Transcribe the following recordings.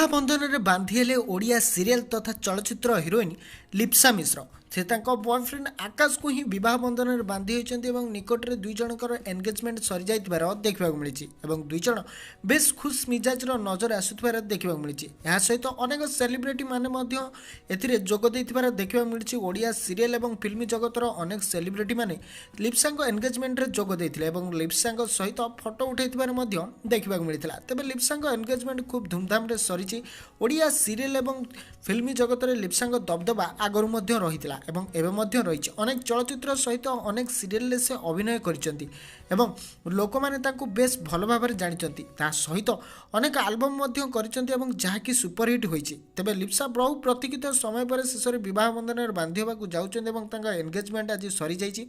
विवाह बंधन में बांधि हेले ओडिया सीरियल तथा चलचित्र हिरोइन लिप्सा मिश्र से बॉयफ्रेंड आकाश को ही विवाह बंधन में बांधि होती निकट में दुई जनकर एंगेजमेंट सरी जाइथिबार देखा मिली दुई जन बेस खुश मिजाज नजर आसुथिबार देखा मिली सहित अनेक सेलिब्रिटी माने जोग देथिबार देखा मिली ओडिया सीरियल और फिल्म जगतर अनेक सेलिब्रिटी माने लिप्सा एंगेजमेंट रे जोग देथिले लिप्सा सहित फोटो उठाइथिबार देखा मिलता तेज लिप्सा एंगेजमेंट खूब धूमधाम रे सरी ओडिया सीरियल और फिल्म जगत में लिप्सा दबदबा आगरू रही एवं एवं रही अनेक चलचित्र सहित अनेक सीरियल से अभिनय करछंती एवं लोक माने तांको बेस भल भाव जानी सहित अनेक आल्बम जहाँकि सुपरहिट होती तेज लिप्सा बहु प्रतीक्षित समय पर शेष में बह बंधन में बांधि होगा जाऊँच एंगेजमेंट आज सरी जाइए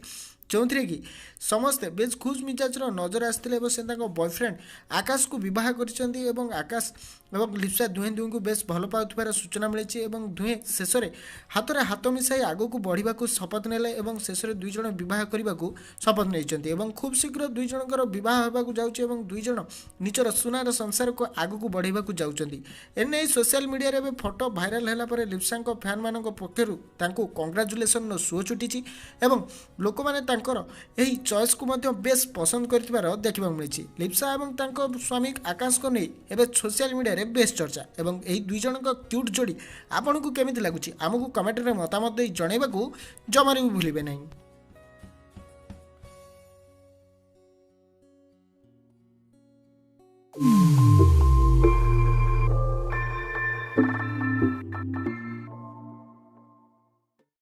जो थी कि समस्ते बेस खुश मिजाज नजर आसते बॉयफ्रेंड आकाश को बह कर आकाश और लिप्सा दुहे दुहे को बेस भल पाउथबार सूचना मिली दुहे शेष में हाथ में हाथ मिसाई आग को बढ़ा को शपथ नेले शेष में दुई जन बह करने को शपथ नहीं खूब शीघ्र दुई जनकर बह होगा जाऊँगी दुई जन निजर सुनार संसार को आग को बढ़ावा को जाऊँगी एने सोशल मीडिया रे फोटो भाइराल है लिप्सा फैन मान पक्षर कंग्राचुलेसन शो छुटी लोक मैंने यही चॉइस को बेस पसंद कर देखा मिली लिप्सा और स्वामी आकाश को नहीं एवं सोशल मीडिया रे बेस चर्चा एवं यही दुई जन क्यूट जोड़ी आपन को केमिति लगुच आमको कमेंट में मतामत दे जनइबा जमारे भी भूलिबे नहीं।